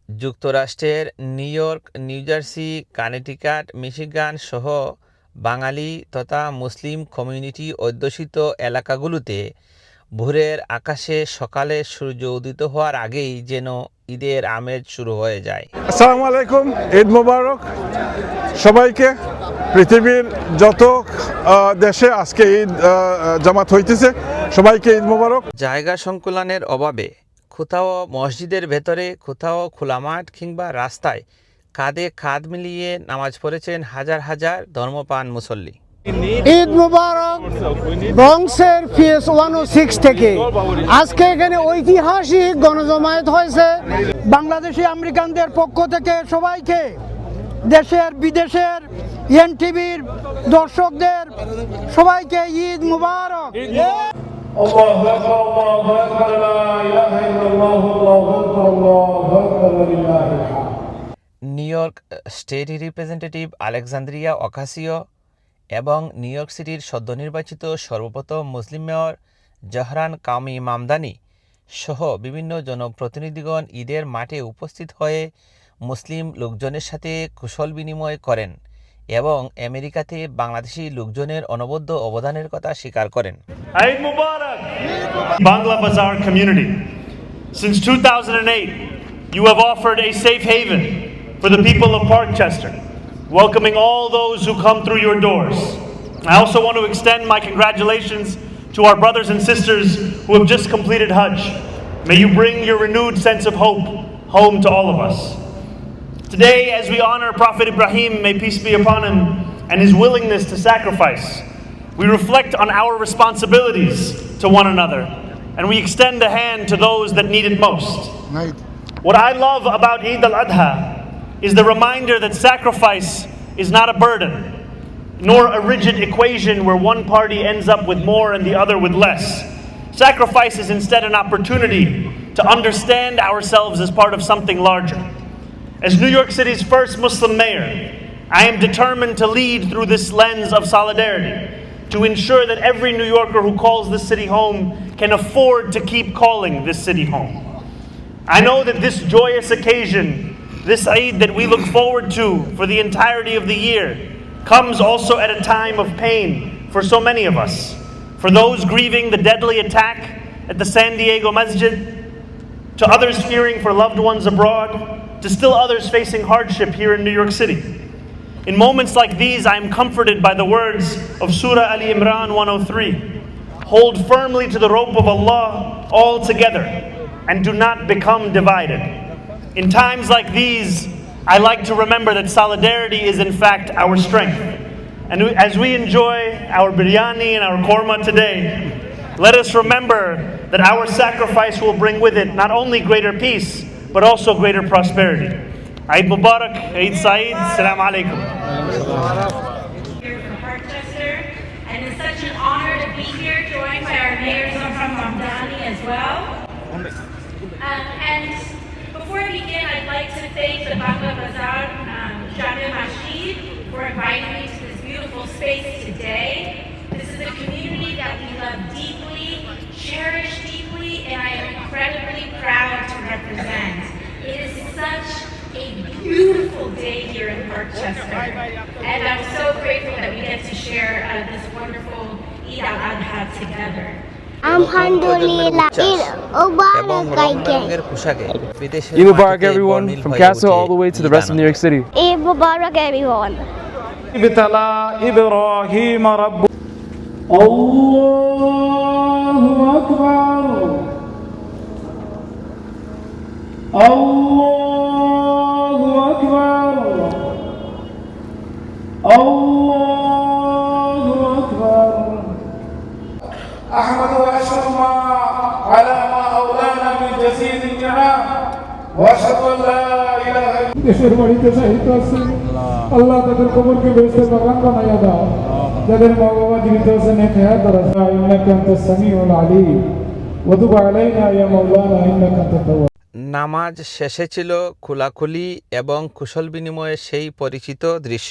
যুক্তরাষ্ট্রের new York, new jersey, Connecticut, Michigan সহ বাঙালি তথা মুসলিম কমিউনিটি অধ্যুষিত এলাকাগুলোতে ভোরের আকাশে সকালে সূর্য উদিত হওয়ার আগেই যেন ঈদের আমেজ শুরু হয়ে যায়। আসসালামু আলাইকুম, ঈদ মোবারক সবাইকে। পৃথিবীর যত দেশে আজকে ঈদ জামাত হইতেছে, সবাইকে ঈদ মোবারক। জায়গা সংকুলানের অভাবে কোথাও মসজিদের ভেতরে, কোথাও খোলা মাঠ কিংবা রাস্তায় কাঁধে কাঁধ মিলিয়ে নামাজ পড়েছেন হাজার হাজার ধর্মপ্রাণ মুসল্লি। ঈদ মুবারক ব্রঙ্কসের PS 106 থেকে আজকে এখানে ঐতিহাসিক গণজমায়েত হয়েছে। বাংলাদেশি আমেরিকানদের পক্ষ থেকে সবাইকে, দেশের বিদেশের এনটিভির দর্শকদের সবাইকে ঈদ মুবারক। আল্লাহু আকবার, আল্লাহু আকবার, লা ইলাহা ইল্লাল্লাহ, আল্লাহু আকবার, আল্লাহু আকবার, লিল্লাহিল হামদ। New York state representative Alexandria Ocasio এবং নিউ ইয়র্ক সিটির সদ্য নির্বাচিত সর্বপ্রথম মুসলিম মেয়র জহরান কামি মামদানি সহ বিভিন্ন জনপ্রতিনিধিগণ ঈদের মাঠে উপস্থিত হয়ে মুসলিম লোকজনের সাথে কুশল বিনিময় করেন এবং আমেরিকাতে বাংলাদেশি লোকজনের অনবদ্য অবদানের কথা স্বীকার করেন। Eid Mubarak, Bangla Bazaar community. Since 2008, you have offered a safe haven for the people of Parkchester, welcoming all those who come through your doors. I also want to extend my congratulations to our brothers and sisters who have just completed Hajj. May you bring your renewed sense of hope home to all of us. Today, as we honor Prophet Ibrahim, may peace be upon him, and his willingness to sacrifice, we reflect on our responsibilities to one another, and we extend a hand to those that need it most. What I love about Eid al-Adha is the reminder that sacrifice is not a burden, nor a rigid equation where one party ends up with more and the other with less. Sacrifice is instead an opportunity to understand ourselves as part of something larger. As New York City's first Muslim mayor, I am determined to lead through this lens of solidarity, to ensure that every New Yorker who calls this city home can afford to keep calling this city home. I know that this joyous occasion, this Eid that we look forward to for the entirety of the year, comes also at a time of pain for so many of us. For those grieving the deadly attack at the San Diego Masjid, to others fearing for loved ones abroad, to still others facing hardship here in New York City. In moments like these, I am comforted by the words of Surah Ali Imran 103. Hold firmly to the rope of Allah all together and do not become divided. In times like these, I like to remember that solidarity is in fact our strength. And as we enjoy our biryani and our korma today, let us remember that our sacrifice will bring with it not only greater peace, but also greater prosperity. Eid Mubarak, Eid Saeed, Assalamu alaikum. Here from Parkchester, and it's such an honor to be here, joined by our mayor Zahran Mamdani as well. And before I begin, I'd like to thank the Bangla Bazaar Jami Masjid for inviting me to this beautiful space today. This is a community that we love deeply, cherish deeply, and I am incredibly proud to represent. It is such a beautiful day here in Parkchester, and I'm so grateful that we get to share this wonderful Eid al-Adha together. Alhamdulillah, Eid Mubarak everyone, from Castle all the way to the rest of New York City. Eid Mubarak everyone. ابتلى إبراهيم رب الله أكبر الله أكبر الله أكبر أحمد وأشهد على ما أولانا من جزيل النعم وأشهد أن لا إله إلا দেশের বাড়িতে সাহিত্য আছে, আল্লাহ তাদের কবরকে বেহেশতের বাগান বানাইয়া দাও। যাদের মা বাবা জীবিত আছেন নেক হায়াত দাও। ইন্নাকা আনতাস সামিউল আলিম ওয়া তুব আলাইনা ইয়া মাওলানা ইন্নাকা আনতাত তাওয়াব। নামাজ শেষে ছিল খোলাখুলি এবং কুশল বিনিময়ের সেই পরিচিত দৃশ্য।